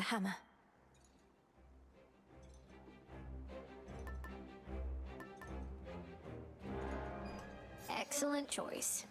hammer. Excellent choice.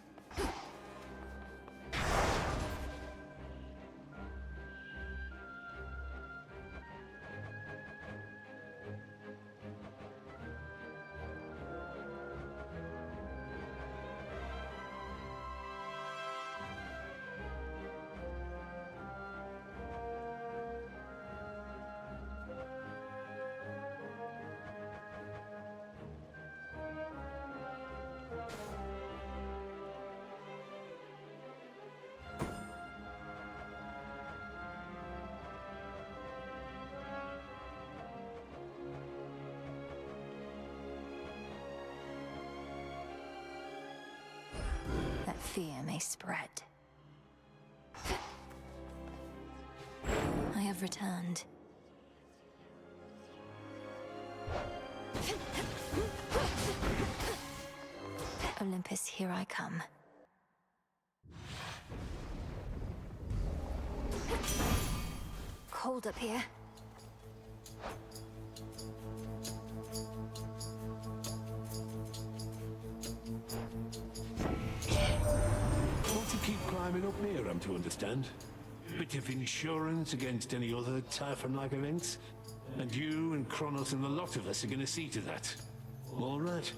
That fear may spread. I have returned. Olympus, here I come. Cold up here. Want to keep climbing up here, I'm to understand. Bit of insurance against any other Typhon-like events. And you and Kronos and the lot of us are gonna see to that. All right.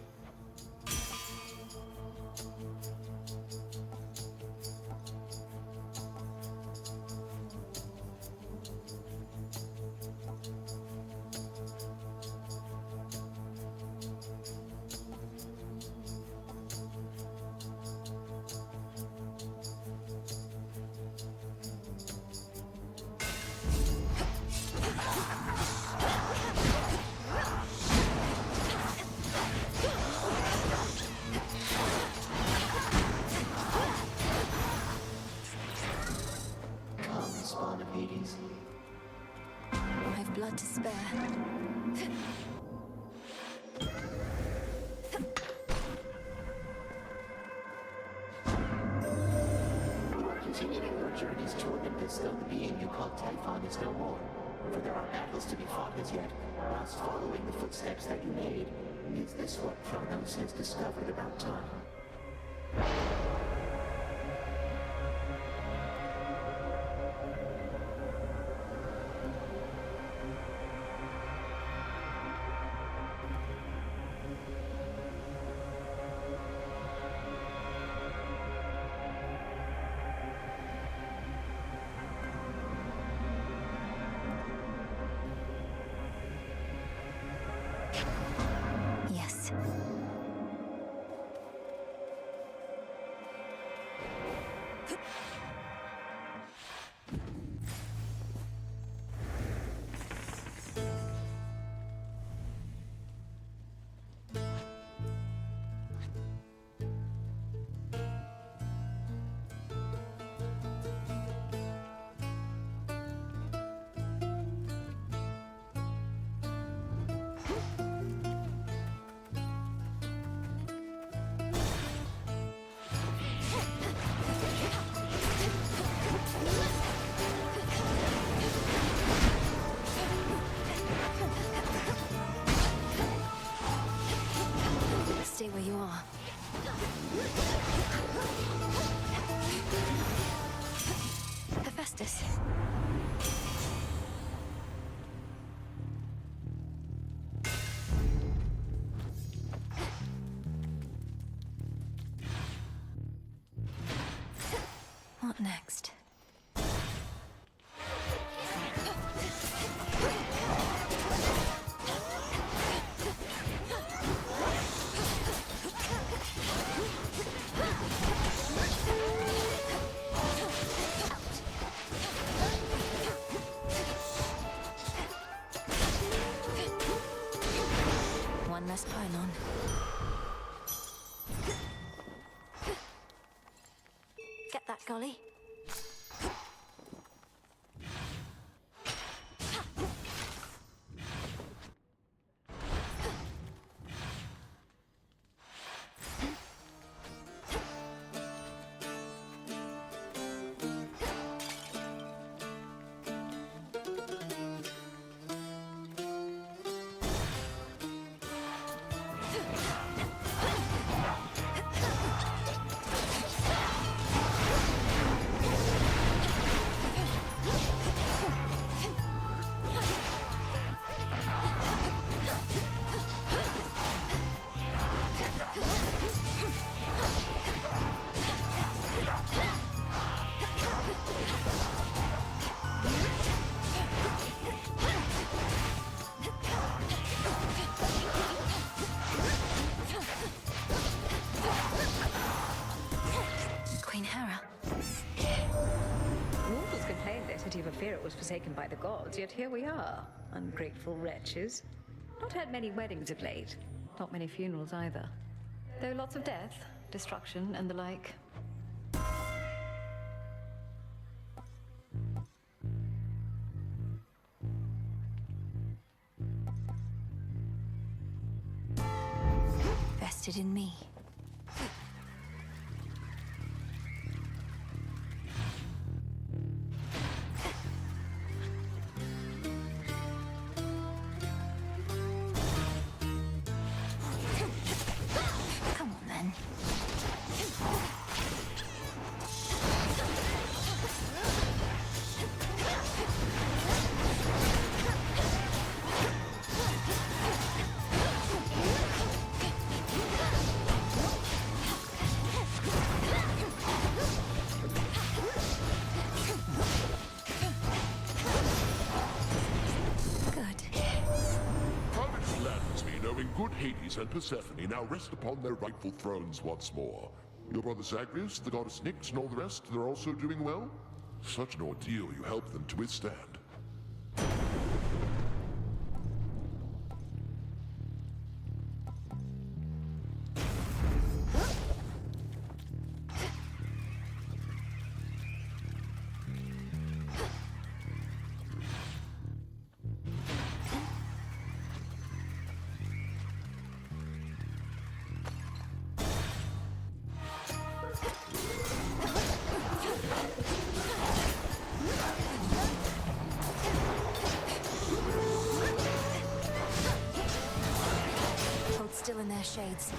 I've blood to spare. You are continuing your journeys to Olympus, though the being you call Typhon is no more. For there are battles to be fought as yet, whilst following the footsteps that you made. Is this what Kronos has discovered about time? Yes. Stay where you are. Hephaestus. What next? One less pylon. Get that, Golly. Ephyra was forsaken by the gods, yet here we are, ungrateful wretches. Not had many weddings of late, not many funerals either. Though lots of death, destruction, and the like. Vested in me. Come on then. Good Hades and Persephone now rest upon their rightful thrones once more. Your brother Zagreus, the goddess Nyx, and all the rest, they're also doing well? Such an ordeal you helped them to withstand. Still in their shades.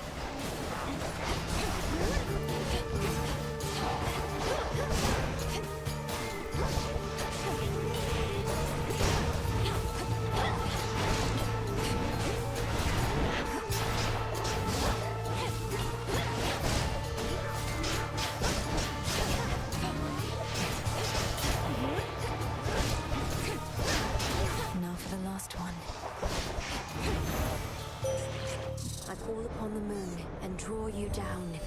Now for the last one. I fall upon the moon and draw you down.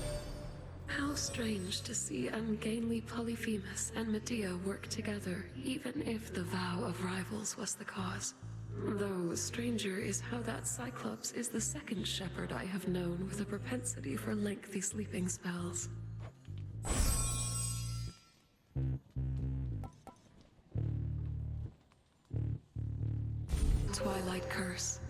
How strange to see ungainly Polyphemus and Medea work together, even if the vow of rivals was the cause. Though stranger is how that Cyclops is the second shepherd I have known with a propensity for lengthy sleeping spells. Twilight Curse.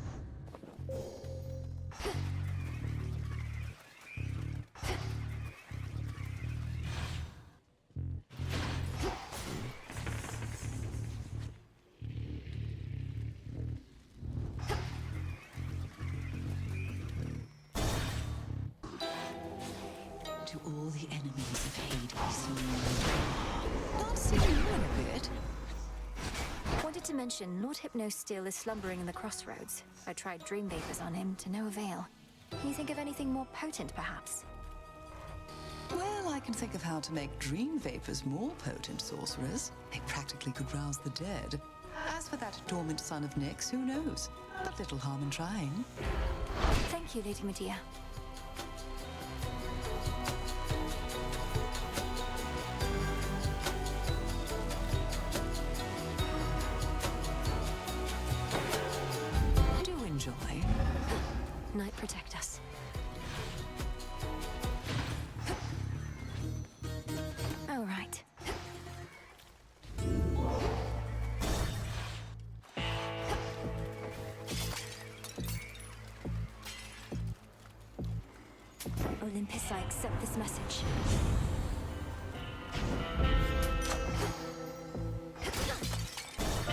To all the enemies of Hades. Not seeing you in a bit. Wanted to mention, Lord Hypno still is slumbering in the crossroads. I tried dream vapors on him, to no avail. Can you think of anything more potent, perhaps? Well, I can think of how to make dream vapors more potent, sorcerers. They practically could rouse the dead. As for that dormant son of Nyx, who knows? But little harm in trying. Thank you, Lady Medea. Do enjoy. Night protect us. All right. Olympus, I accept this message.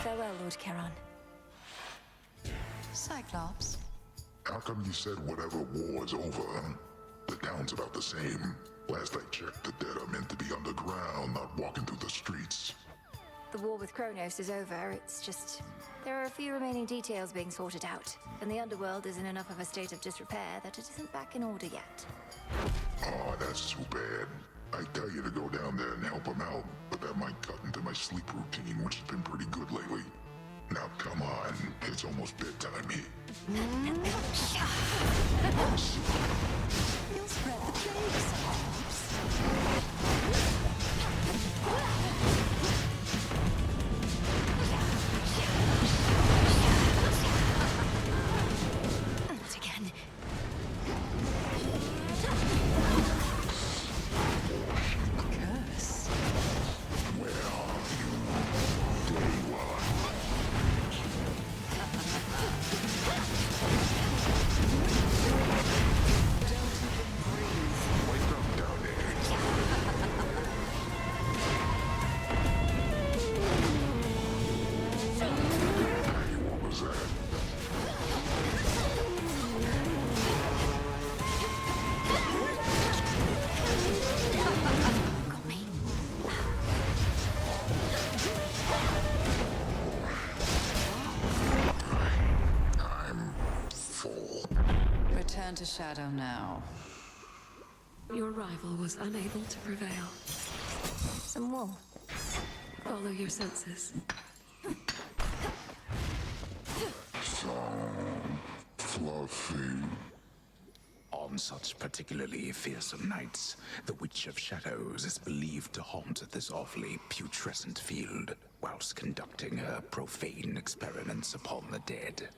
Farewell, Lord Charon. Cyclops. How come you said whatever war's over? The town's about the same. Last I checked, the dead are meant to be underground, not walking through the streets. The war with Kronos is over. It's just... there are a few remaining details being sorted out, and the underworld is in enough of a state of disrepair that it isn't back in order yet. Oh, that's too bad. I tell you to go down there and help them out, but that might cut into my sleep routine, which has been pretty good lately. Now come on, it's almost bedtime here. You'll spread the plague, Cyclops. turn to shadow now. Your rival was unable to prevail. Some wool. Follow your senses. So fluffy. On such particularly fearsome nights, the Witch of Shadows is believed to haunt this awfully putrescent field, whilst conducting her profane experiments upon the dead.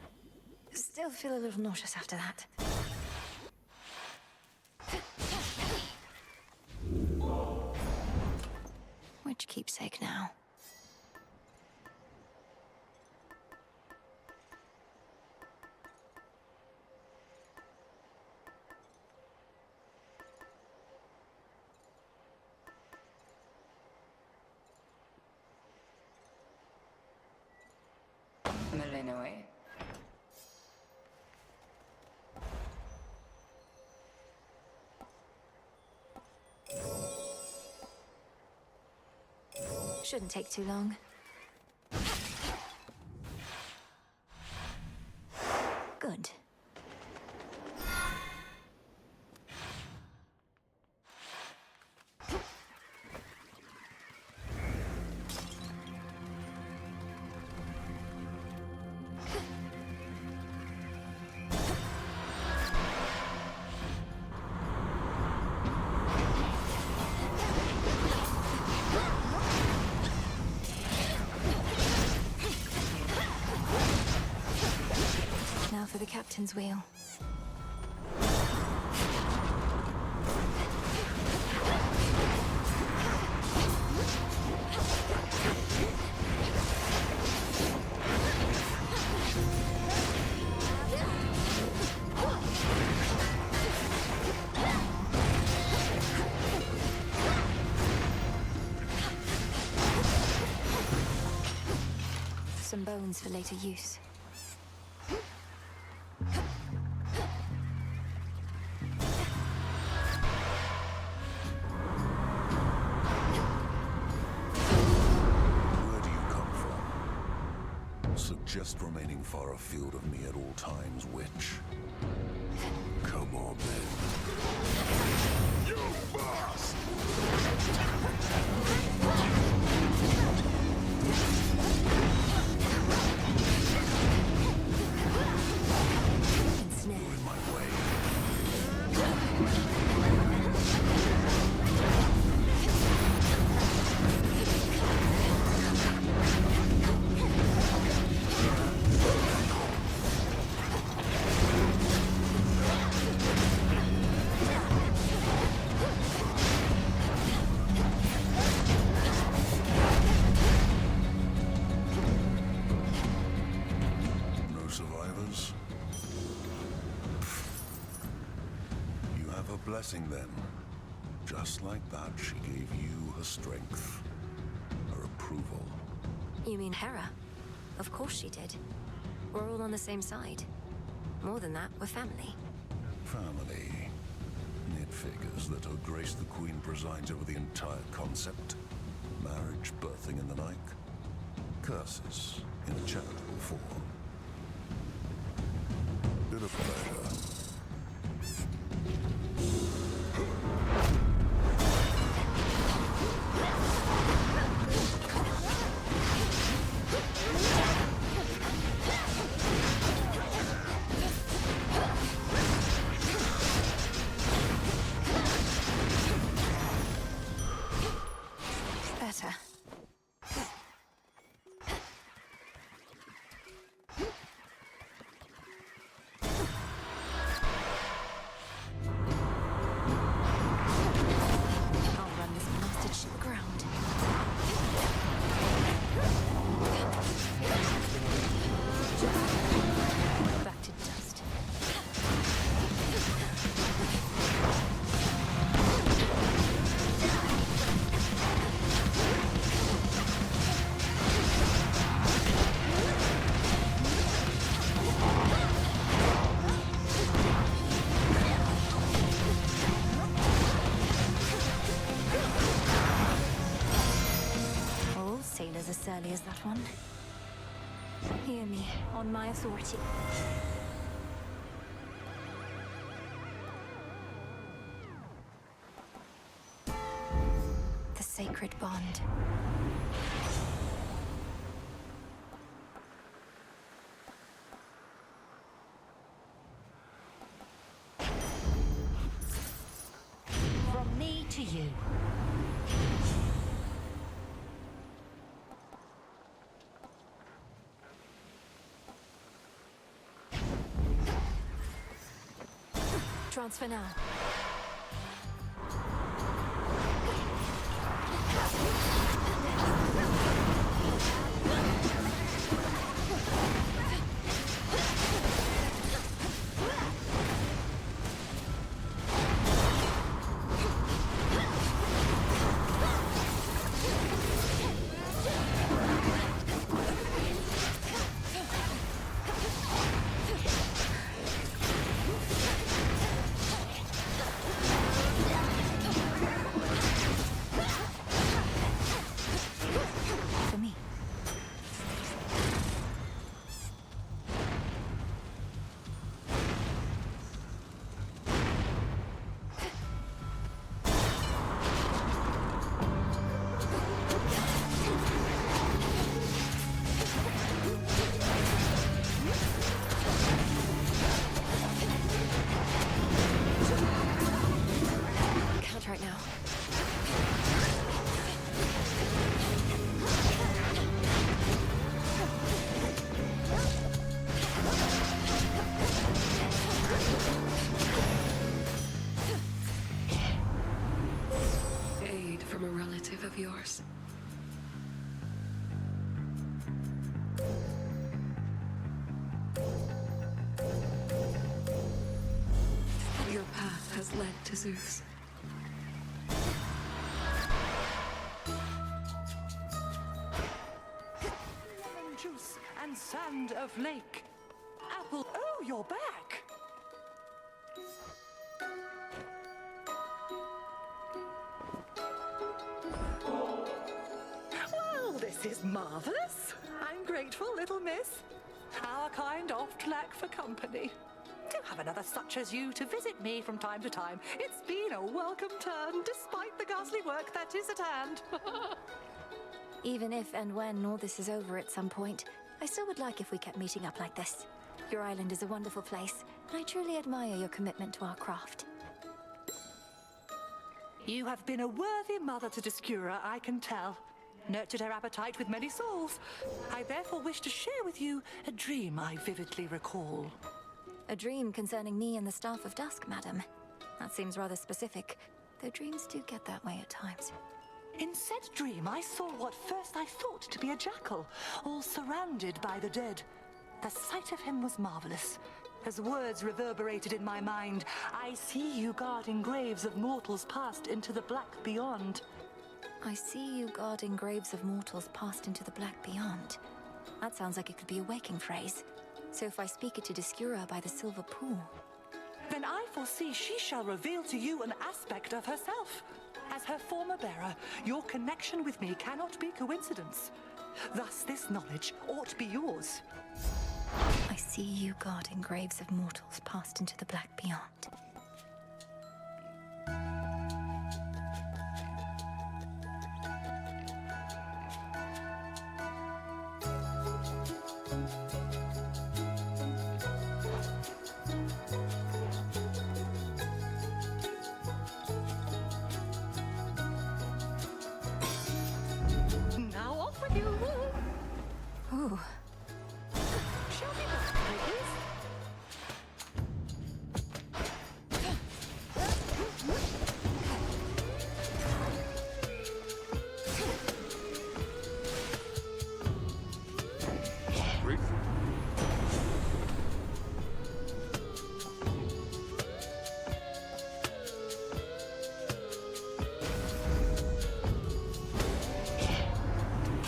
Still feel a little nauseous after that. Which keepsake now? Malinoe. Shouldn't take too long. Good. Now for the captain's wheel. Some bones for later use. Just remaining far afield of me at all times, witch. Come on, then. You bastard! Ensnare. You're in my way. Blessing then. Just like that, she gave you her strength, her approval. You mean Hera? Of course she did. We're all on the same side. More than that, we're family. Family. It figures that Her Grace the Queen presides over the entire concept. Marriage, birthing, and the like. Curses in a charitable form. Bit of pleasure. Better. I'll run this blasted ship aground. Back to dust. All sailors as surly as that one. Hear me, on my authority. sacred bond. From me to you. Transfer now. Right now. Aid from a relative of yours. Your path has led to Zeus. Lemon juice and sand of lake. Apple. Oh, you're back. Well, this is marvelous. I'm grateful, little miss. Our kind oft lack for company. To have another such as you to visit me from time to time, it's been a welcome turn, despite the ghastly work that is at hand. Even if and when all this is over at some point, I still would like if we kept meeting up like this. Your island is a wonderful place, and I truly admire your commitment to our craft. You have been a worthy mother to Discura, I can tell. Nurtured her appetite with many souls. I therefore wish to share with you a dream I vividly recall. A dream concerning me and the Staff of Dusk, madam. That seems rather specific, though dreams do get that way at times. In said dream, I saw what first I thought to be a jackal, all surrounded by the dead. The sight of him was marvelous. As words reverberated in my mind, I see you guarding graves of mortals passed into the black beyond. I see you guarding graves of mortals passed into the black beyond. That sounds like it could be a waking phrase. So if I speak it to Discura by the silver pool... Then I foresee she shall reveal to you an aspect of herself. As her former bearer, your connection with me cannot be coincidence. Thus this knowledge ought to be yours. I see you guarding graves of mortals passed into the black beyond. Now off with you! Ooh. Shall we back, ladies?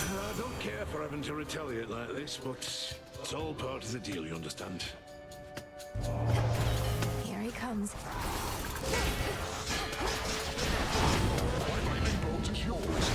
I don't care for having to retaliate like this, but it's all part of the deal, you understand? Here he comes. My lightning bolt is yours.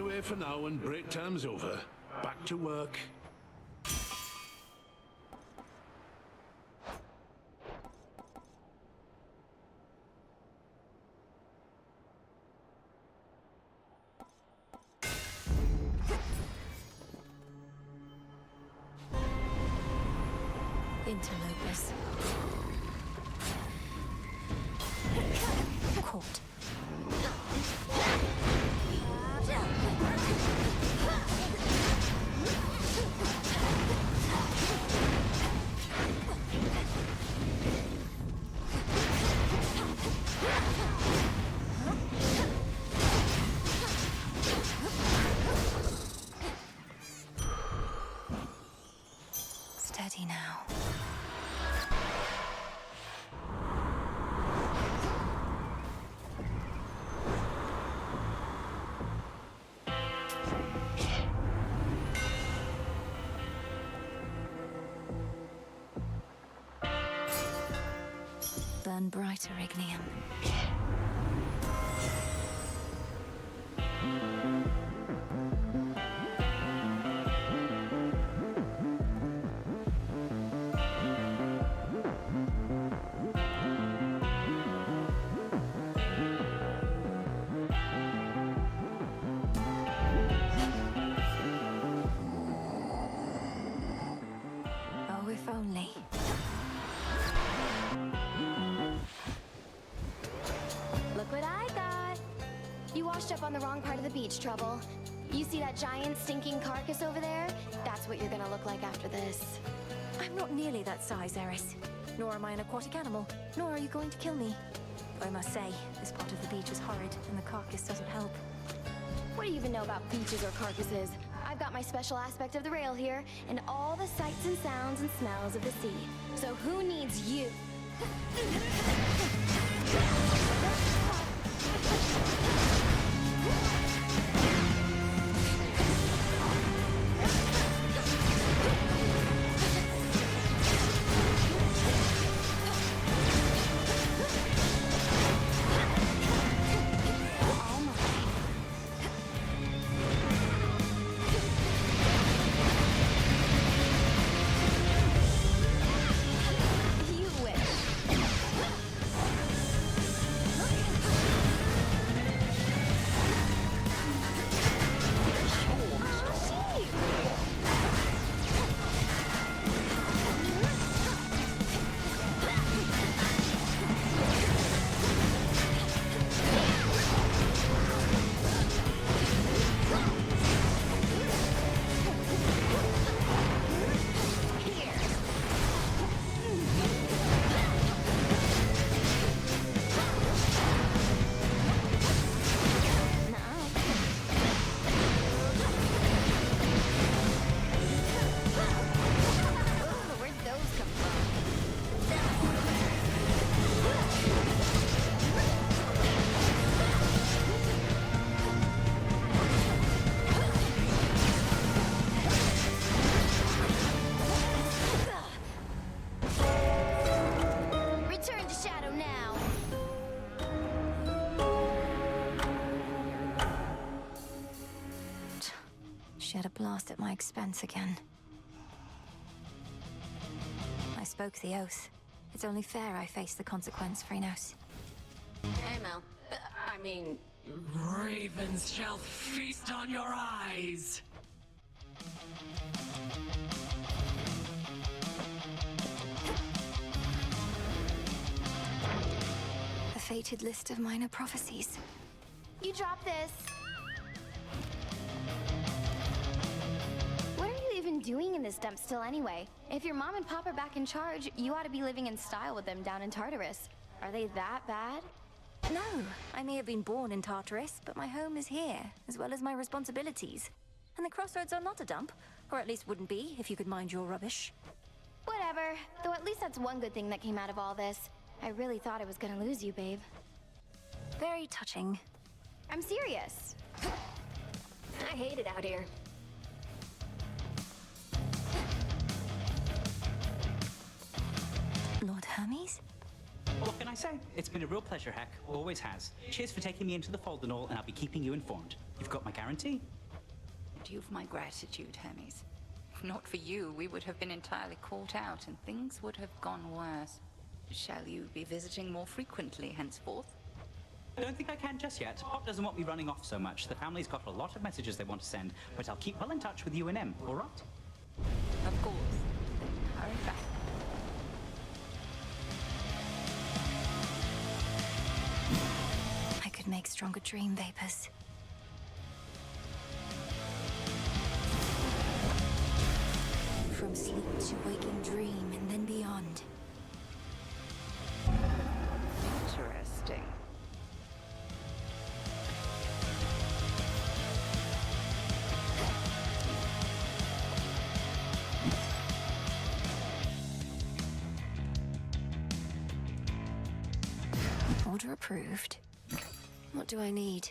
away for now and break time's over. Back to work. Interlopers. Caught. Steady now. Burn brighter, Ignium. Oh, if only. Look what I got! You washed up on the wrong part of the beach, Trouble. You see that giant stinking carcass over there? That's what you're gonna look like after this. I'm not nearly that size, Eris. Nor am I an aquatic animal. Nor are you going to kill me. I must say, this part of the beach is horrid, and the carcass doesn't help. What do you even know about beaches or carcasses? I've got my special aspect of the rail here, and all the sights and sounds and smells of the sea. So who needs you? She had a blast at my expense again. I spoke the oath. It's only fair I face the consequence, Phrynos. Hey, Mel. I mean... Ravens shall feast on your eyes! A fated list of minor prophecies. You drop this. What are you even doing in this dump still anyway? If your mom and pop are back in charge, you ought to be living in style with them down in Tartarus. Are they that bad? No, I may have been born in Tartarus, but my home is here, as well as my responsibilities. And the crossroads are not a dump, or at least wouldn't be if you could mind your rubbish. Whatever, though at least that's one good thing that came out of all this. I really thought I was gonna lose you, babe. Very touching. I'm serious. I hate it out here. Lord Hermes? What can I say? It's been a real pleasure, Heck. Always has. Cheers for taking me into the fold and all, and I'll be keeping you informed. You've got my guarantee? You've my gratitude, Hermes. If not for you, we would have been entirely caught out and things would have gone worse. Shall you be visiting more frequently henceforth? I don't think I can just yet. Pop doesn't want me running off so much. The family's got a lot of messages they want to send, but I'll keep well in touch with you and Em, all right? Of course. Then hurry back. I could make stronger dream vapors. From sleep to waking dream and then beyond. Interesting. Order approved. What do I need?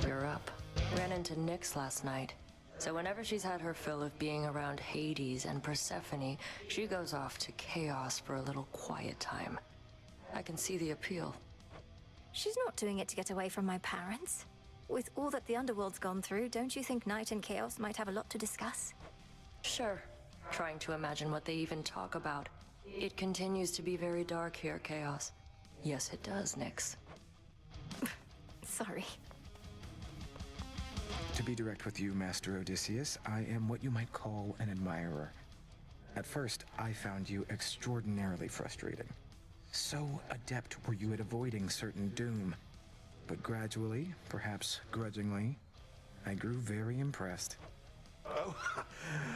You're up. Ran into Nyx last night. So whenever she's had her fill of being around Hades and Persephone, she goes off to Chaos for a little quiet time. I can see the appeal. She's not doing it to get away from my parents. With all that the underworld's gone through, don't you think Night and Chaos might have a lot to discuss? Sure. Trying to imagine what they even talk about. It continues to be very dark here, Chaos. Yes, it does, Nyx. Sorry. To be direct with you, Master Odysseus, I am what you might call an admirer. At first, I found you extraordinarily frustrating. So adept were you at avoiding certain doom. But gradually, perhaps grudgingly, I grew very impressed. Oh,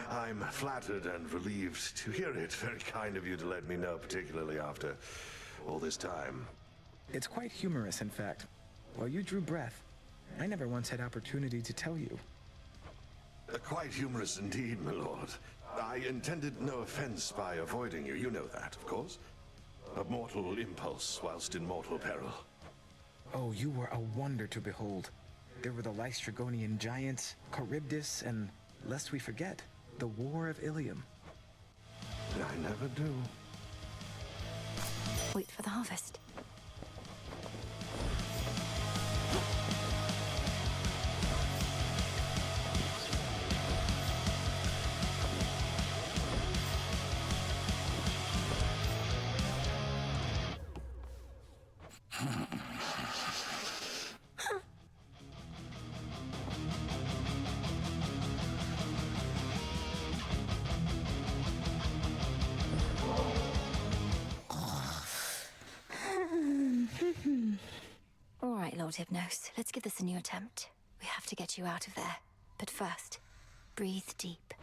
I'm flattered and relieved to hear it. Very kind of you to let me know, particularly after all this time. It's quite humorous, in fact. While you drew breath, I never once had opportunity to tell you. Quite humorous indeed, my lord. I intended no offense by avoiding you. You know that, of course. A mortal impulse whilst in mortal peril. Oh, you were a wonder to behold. There were the Lystragonian giants, Charybdis, and, lest we forget, the War of Ilium. I never do. Wait for the harvest. All right, Lord Hypnos, let's give this a new attempt. We have to get you out of there. But first, breathe deep.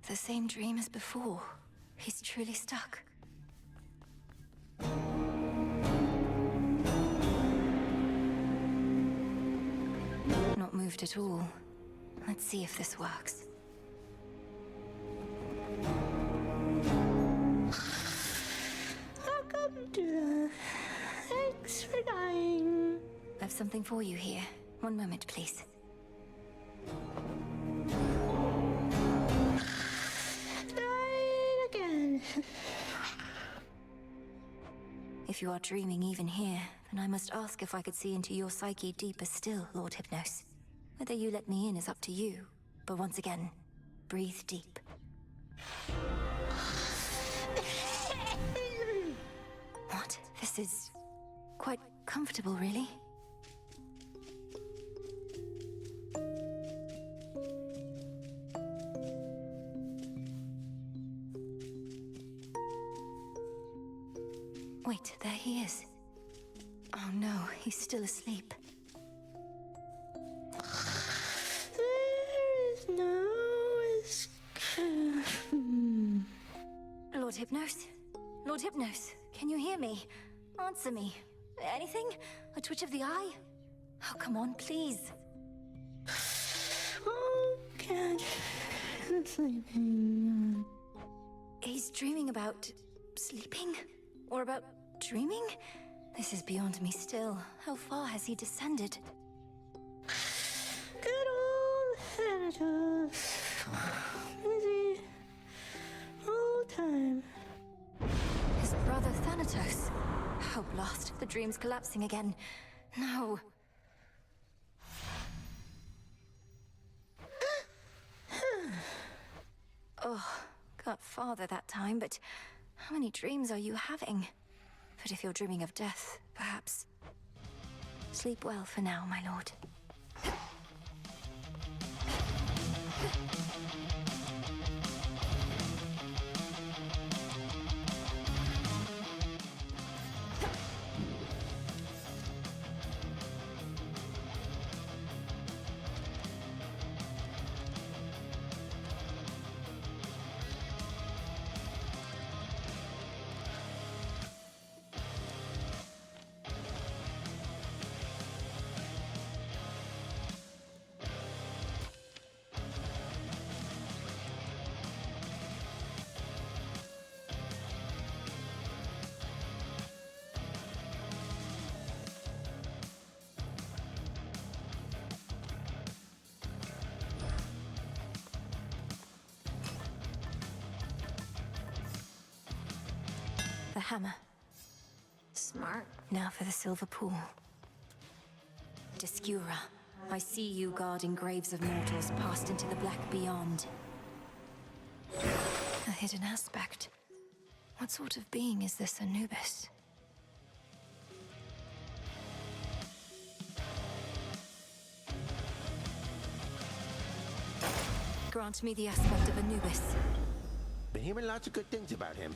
The same dream as before. He's truly stuck. Not moved at all. Let's see if this works. Welcome to the... Thanks for dying. I've something for you here. One moment, please. Died again. If you are dreaming even here, then I must ask if I could see into your psyche deeper still, Lord Hypnos. Whether you let me in is up to you. But once again, breathe deep. What? This is quite comfortable, really. Wait, there he is. Oh no, he's still asleep. There is no escape. Lord Hypnos? Lord Hypnos, can you hear me? Answer me. Anything? A twitch of the eye? Oh, come on, please. Oh, can't. I'm sleeping. He's dreaming about sleeping? Or about dreaming? This is beyond me still. How far has he descended? Good old Thanatos. Busy. All time. His brother Thanatos. Hope lost. The dream's collapsing again. No. Oh, got farther that time, but how many dreams are you having? But if you're dreaming of death, perhaps. Sleep well for now, my lord. The hammer. Smart. Now for the silver pool. Discura, I see you guarding graves of mortals passed into the black beyond. A hidden aspect. What sort of being is this Anubis? Grant me the aspect of Anubis. Been hearing lots of good things about him.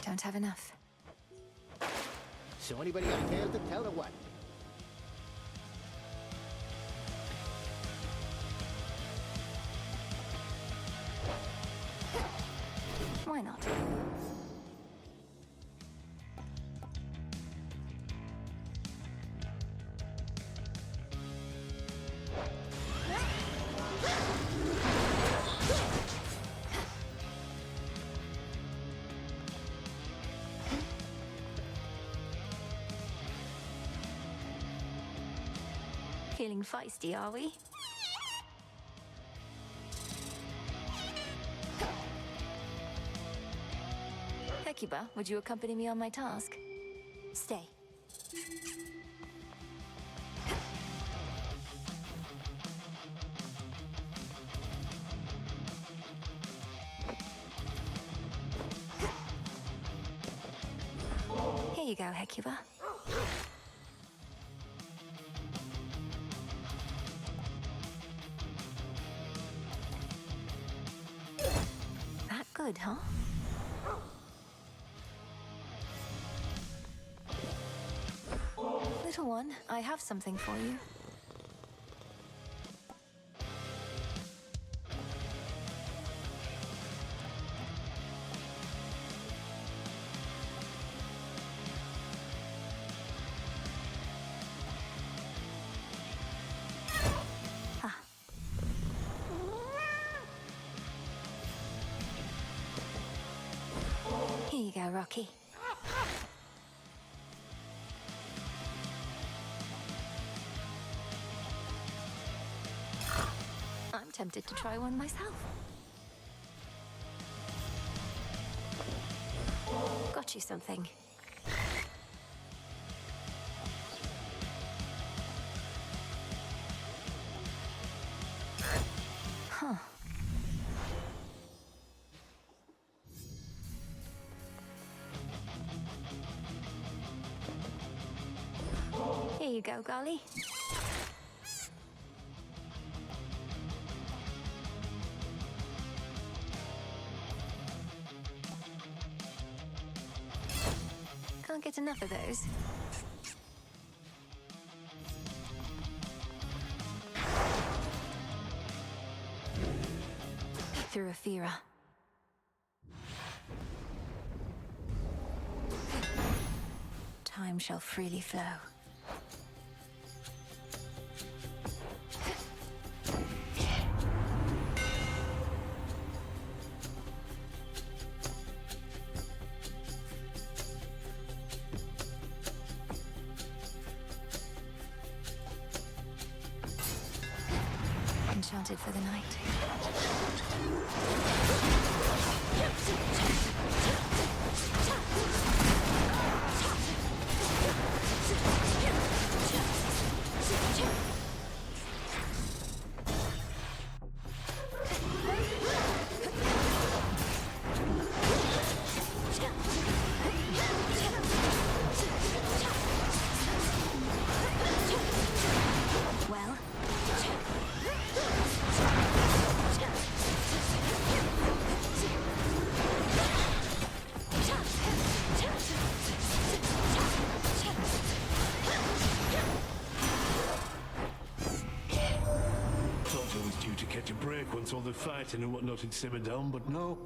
Don't have enough. So anybody got tales to tell or what? Why not? Feeling feisty, are we? Hecuba, would you accompany me on my task? Stay. Here you go, Hecuba. That good, huh? Little one, I have something for you. Here you go, Rocky. I'm tempted to try one myself. Got you something. Huh. Here you go, Golly. Can't get enough of those. Through Ephyra. Time shall freely flow. enchanted for the night. Once all the fighting and whatnot had simmered down, but no,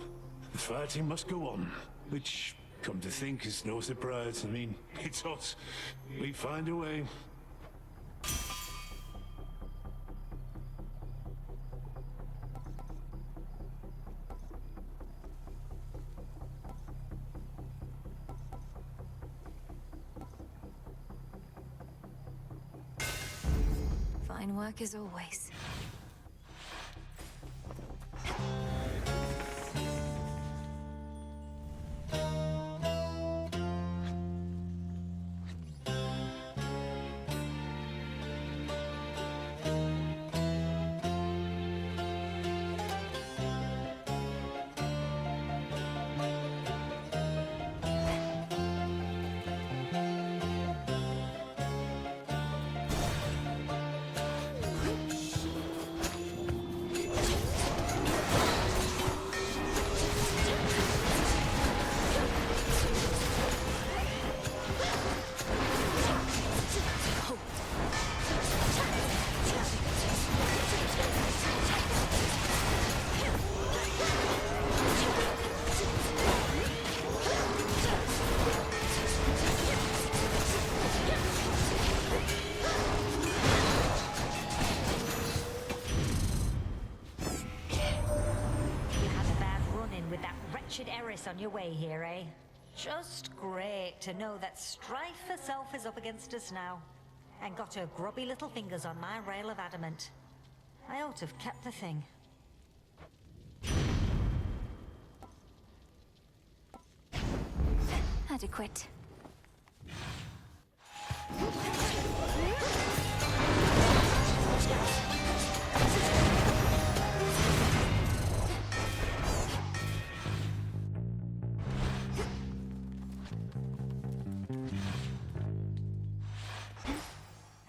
the fighting must go on. Which, come to think, is no surprise. I mean, it's us. We find a way. Fine work as always. Eris on your way here, eh? Just great to know that strife herself is up against us now, and got her grubby little fingers on my rail of adamant. I ought to have kept the thing. Adequate.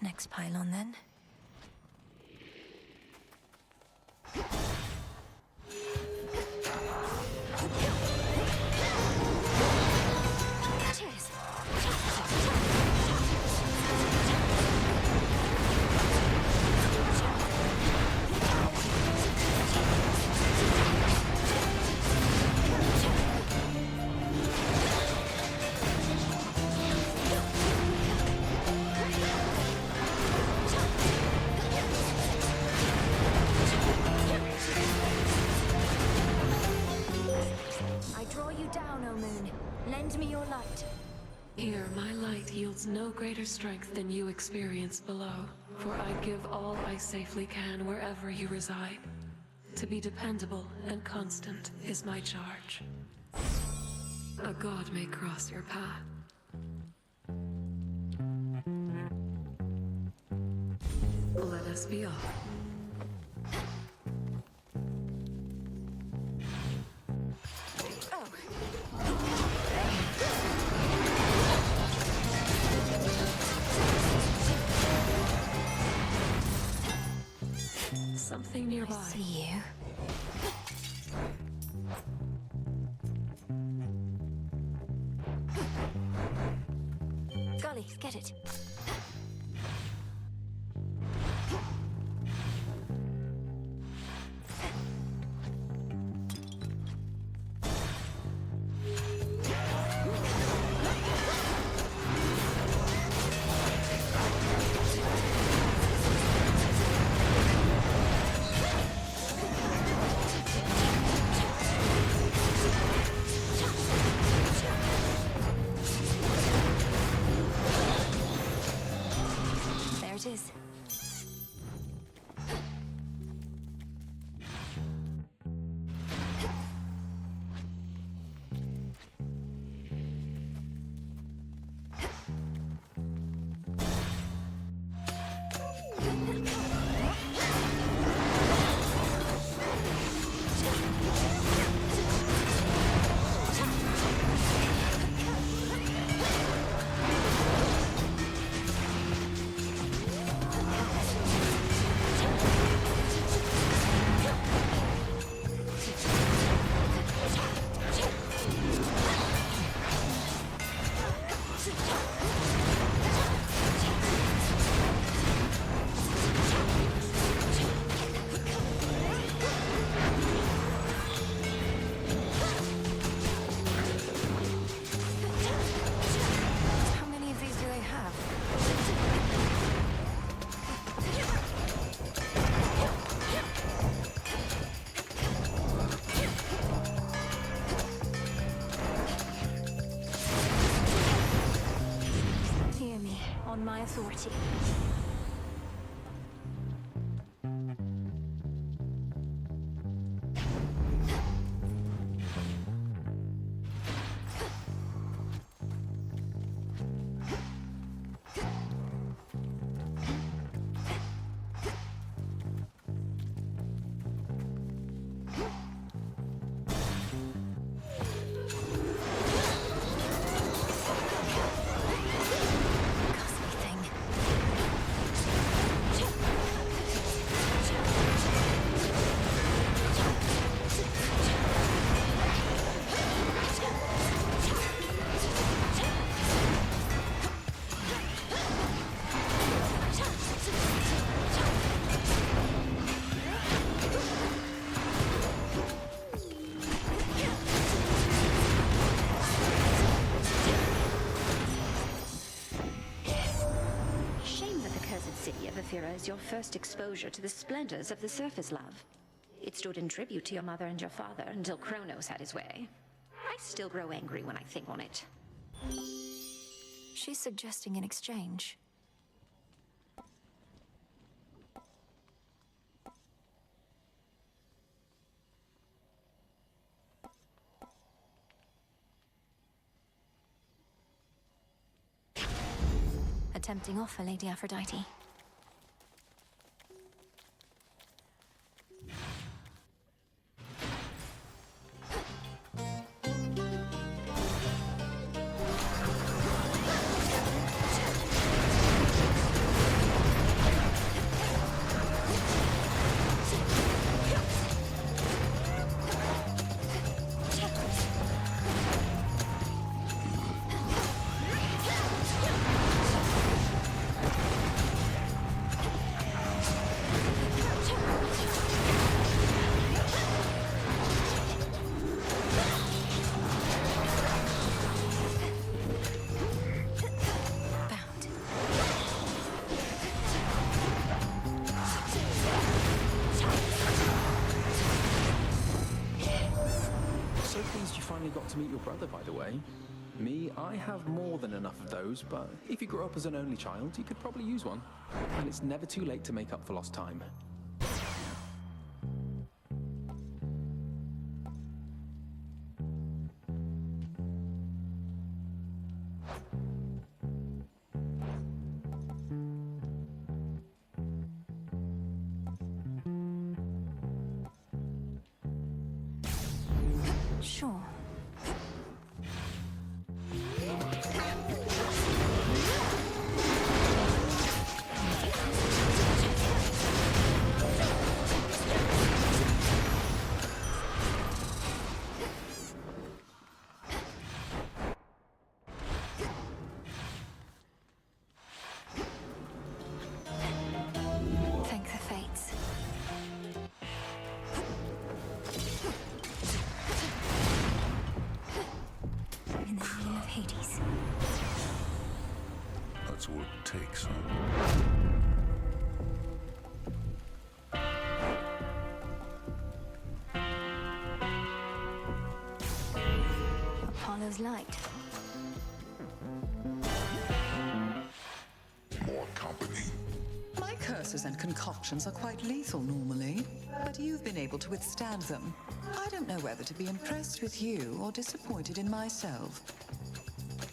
Next pylon, then. Cheers. Lend me your light. Here, my light yields no greater strength than you experience below, for I give all I safely can wherever you reside. To be dependable and constant is my charge. A god may cross your path. Let us be off. Something nearby. I see you. Golly, get it. authority. City of Ephyra is your first exposure to the splendors of the surface love. It stood in tribute to your mother and your father until Kronos had his way. I still grow angry when I think on it. She's suggesting an exchange. A tempting offer, Lady Aphrodite. Got to meet your brother, by the way. Me, I have more than enough of those, but if you grew up as an only child, you could probably use one. And it's never too late to make up for lost time. Sure. Thank the fates. In the name of Hades. That's all it takes, huh? Apollo's light. More company. My curses and concoctions are quite lethal normally, but you've been able to withstand them. I don't know whether to be impressed with you or disappointed in myself.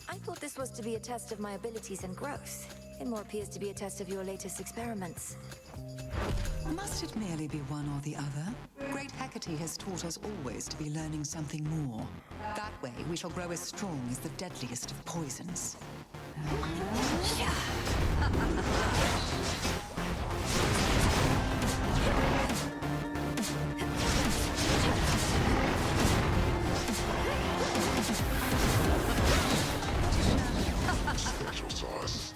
I thought this was to be a test of my abilities and growth. It more appears to be a test of your latest experiments. Must it merely be one or the other? Great Hecate has taught us always to be learning something more. That way, we shall grow as strong as the deadliest of poisons. Special sauce.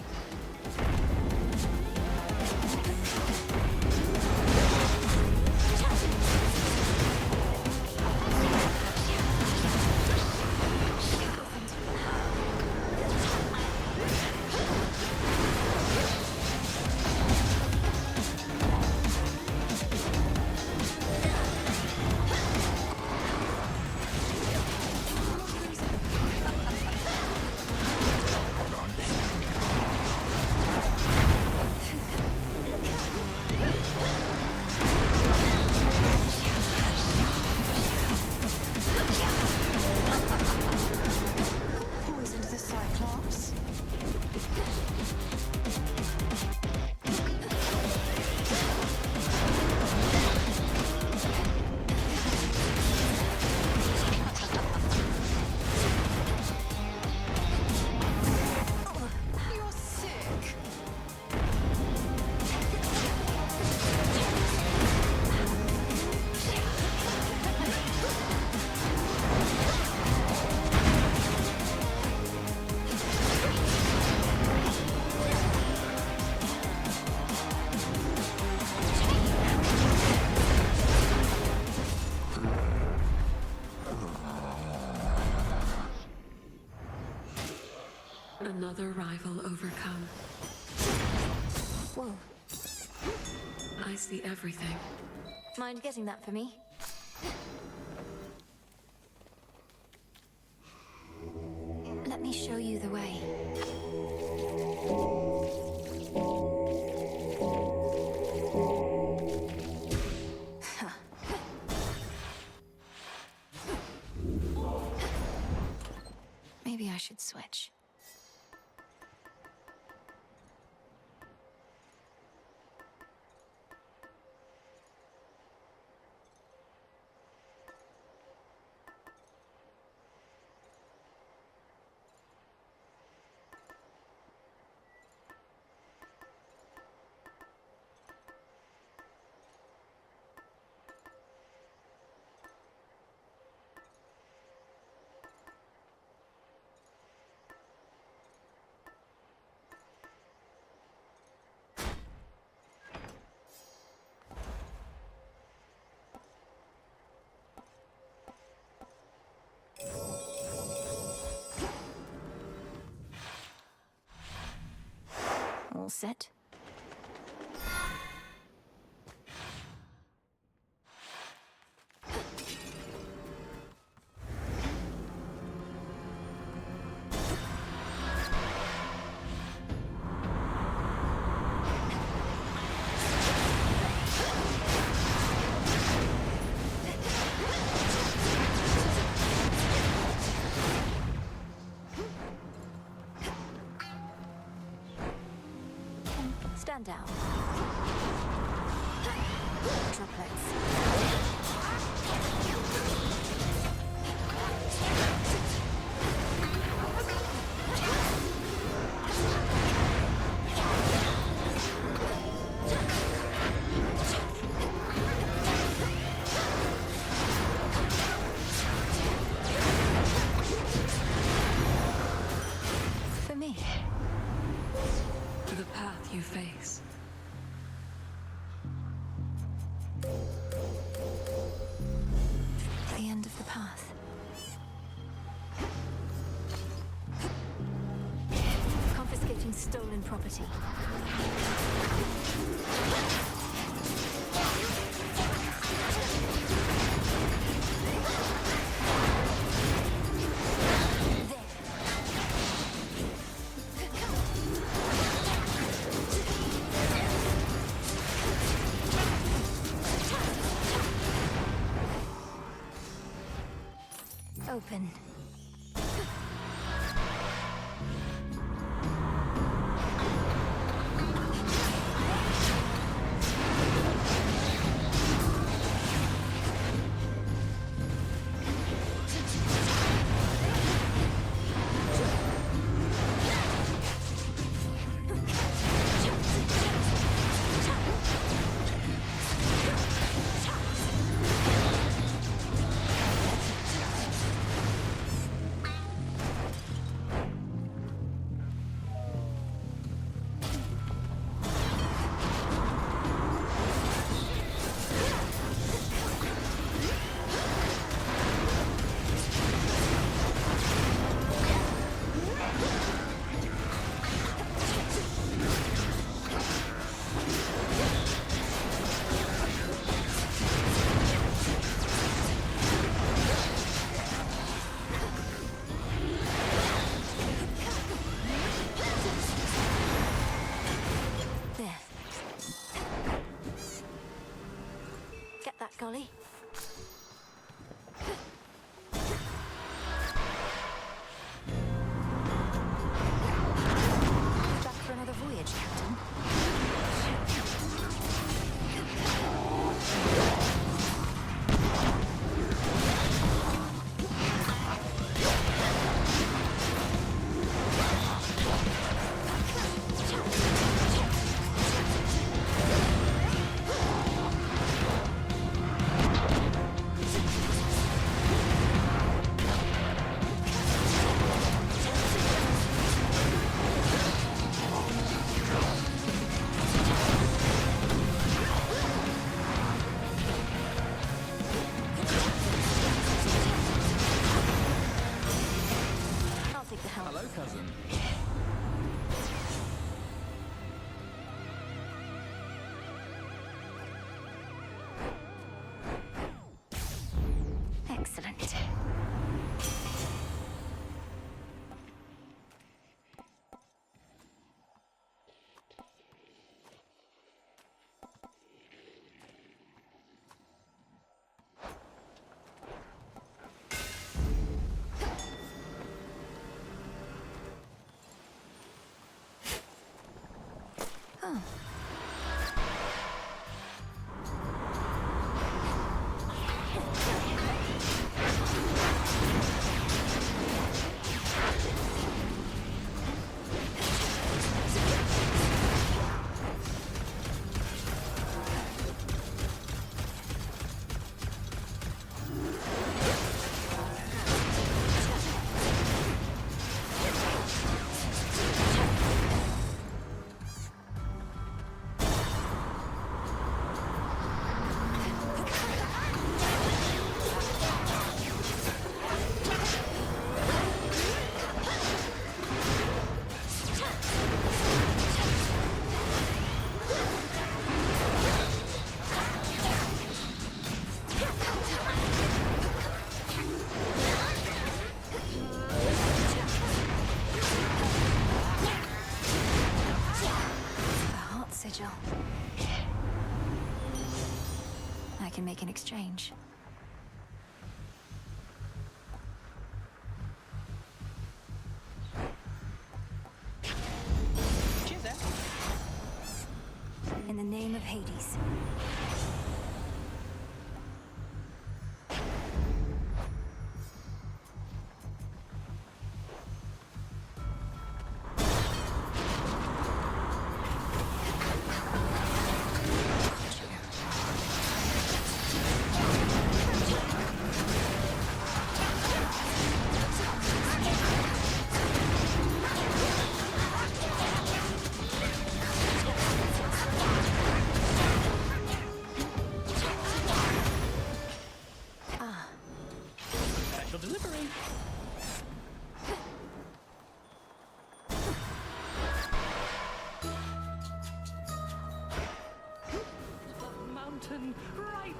Another rival overcome. Whoa. I see everything. Mind getting that for me? Let me show you the way. Maybe I should switch. All set? Stand down. Droplets. For me. The path you face. The end of the path. Confiscating stolen property. Open. can make in exchange. In the name of Hades.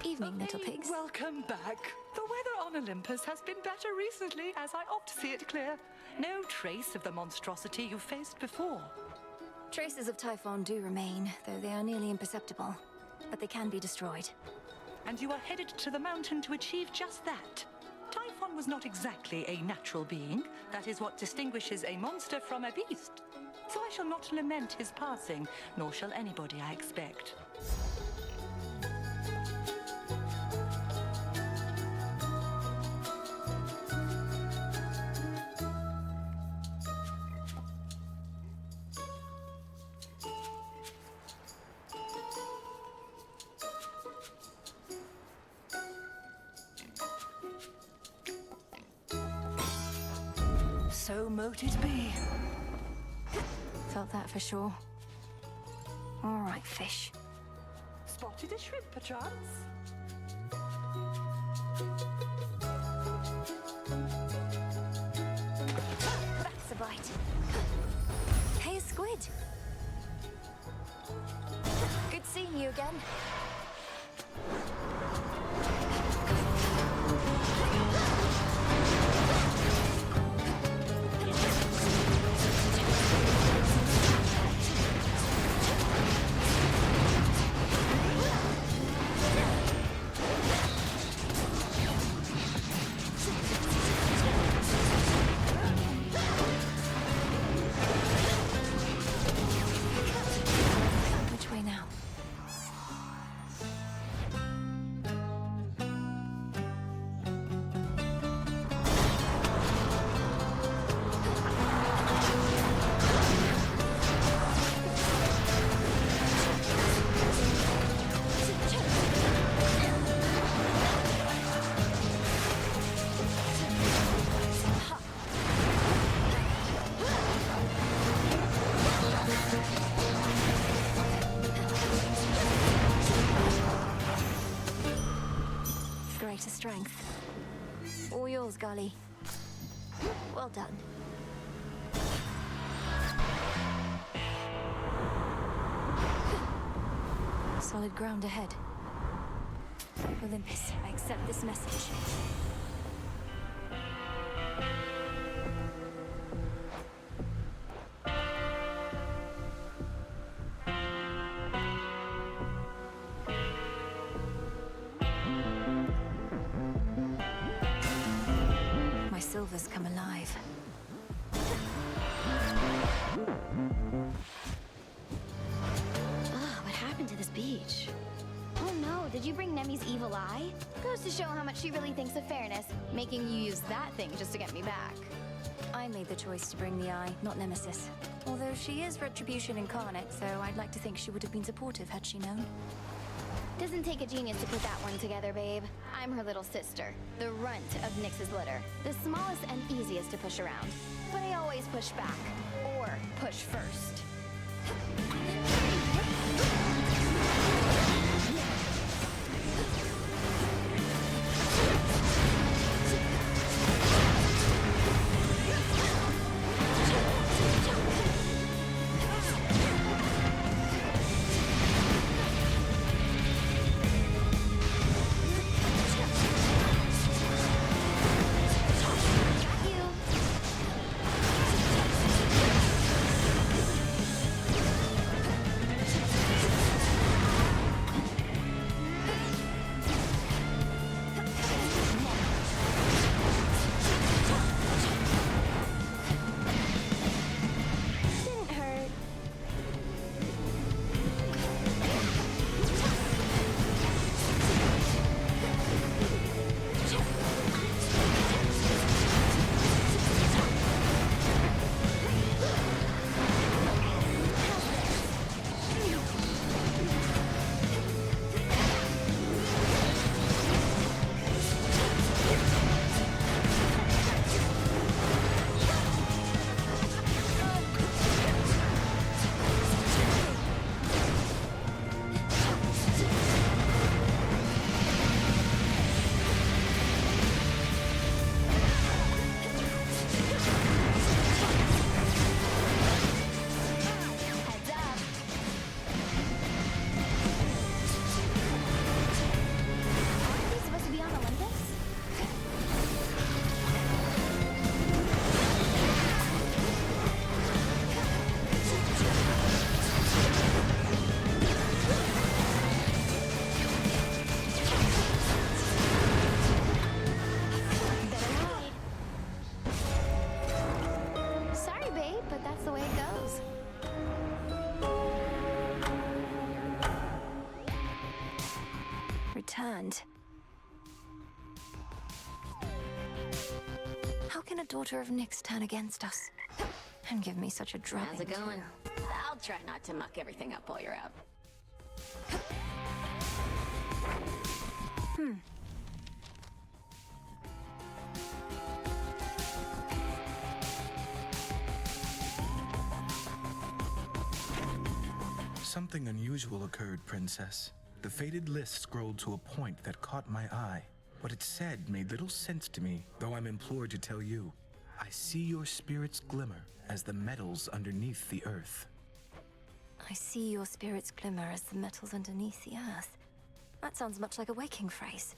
Evening, little pigs. Welcome back. The weather on Olympus has been better recently, as I oft see it clear. No trace of the monstrosity you faced before. Traces of Typhon do remain, though they are nearly imperceptible. But they can be destroyed. And you are headed to the mountain to achieve just that. Typhon was not exactly a natural being. That is what distinguishes a monster from a beast. So I shall not lament his passing, nor shall anybody, I expect. So mote it be. Felt that for sure. All right, fish. Spotted a shrimp, perchance? That's a bite. Hey, a squid. Good seeing you again. Greater strength. All yours, Gully. Well done. Solid ground ahead. Olympus, I accept this message. My silver's come alive. What happened to this beach? Oh no, did you bring Nemi's evil eye? Goes to show how much she really thinks of fairness, making you use that thing just to get me back. I made the choice to bring the eye, not Nemesis. Although she is Retribution incarnate, so I'd like to think she would have been supportive had she known. Doesn't take a genius to put that one together, babe. I'm her little sister, the runt of Nyx's litter. The smallest and easiest to push around. But I always push back. Or push first. returned. How can a daughter of Nyx turn against us? And give me such a drubbing? How's it going? I'll try not to muck everything up while you're out. Something unusual occurred, Princess. The faded list scrolled to a point that caught my eye. What it said made little sense to me, though I'm implored to tell you. I see your spirits glimmer as the metals underneath the earth. I see your spirits glimmer as the metals underneath the earth. That sounds much like a waking phrase.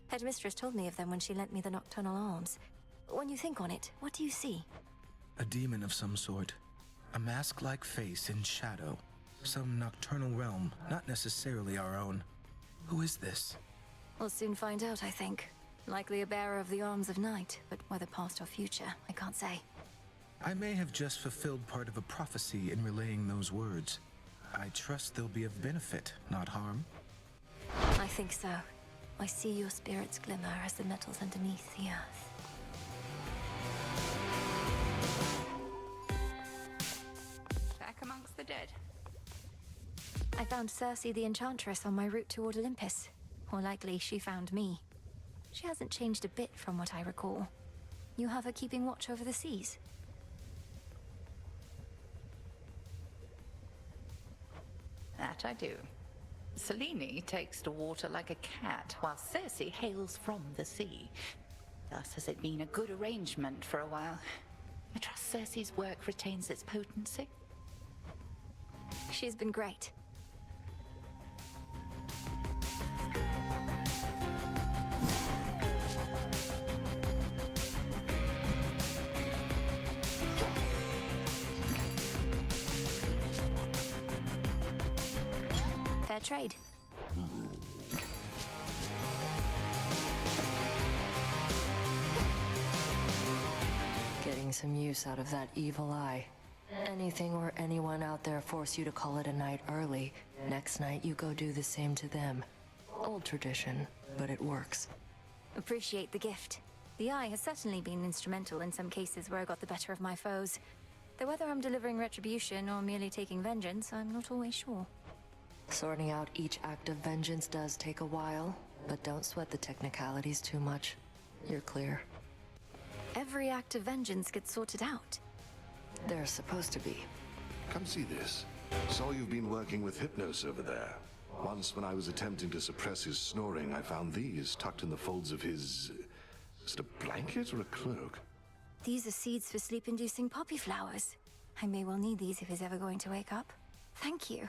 Headmistress told me of them when she lent me the nocturnal arms. When you think on it, what do you see? A demon of some sort. A mask-like face in shadow. Some nocturnal realm, not necessarily our own. Who is this? We'll soon find out, I think. Likely a bearer of the arms of night, but whether past or future, I can't say. I may have just fulfilled part of a prophecy in relaying those words. I trust they'll be of benefit, not harm. I think so. I see your spirits glimmer as the metals underneath the earth. Back amongst the dead. I found Circe the Enchantress on my route toward Olympus. Or likely, she found me. She hasn't changed a bit from what I recall. You have her keeping watch over the seas? That I do. Selene takes to water like a cat, while Circe hails from the sea. Thus has it been a good arrangement for a while. I trust Circe's work retains its potency. She's been great. Fair trade. Getting some use out of that evil eye. Anything or anyone out there force you to call it a night early, next night you go do the same to them. Old tradition, but it works. Appreciate the gift. The eye has certainly been instrumental in some cases where I got the better of my foes. Though whether I'm delivering retribution or merely taking vengeance, I'm not always sure. Sorting out each act of vengeance does take a while, but don't sweat the technicalities too much. You're clear. Every act of vengeance gets sorted out. They're supposed to be. Come see this. Saw you've been working with Hypnos over there. Once when I was attempting to suppress his snoring, I found these tucked in the folds of his... is it a blanket or a cloak? These are seeds for sleep-inducing poppy flowers. I may well need these if he's ever going to wake up. Thank you.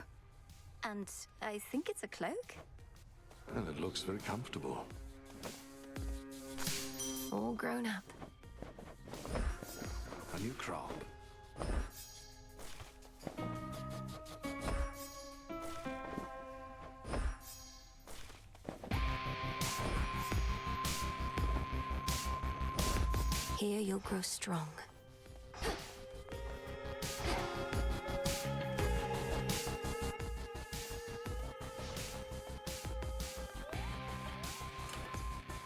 And I think it's a cloak? And it looks very comfortable. All grown up. A new crop. Here you'll grow strong.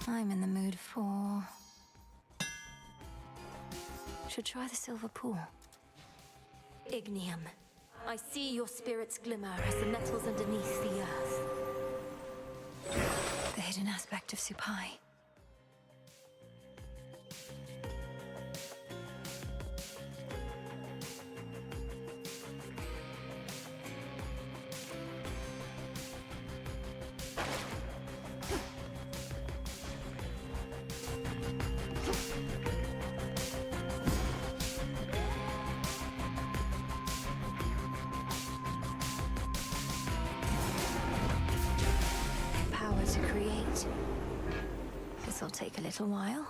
I'm in the mood for... should try the silver pool. Ignium. I see your spirits glimmer as the metals underneath the earth. The hidden aspect of Supai. Power to create. This'll take a little while.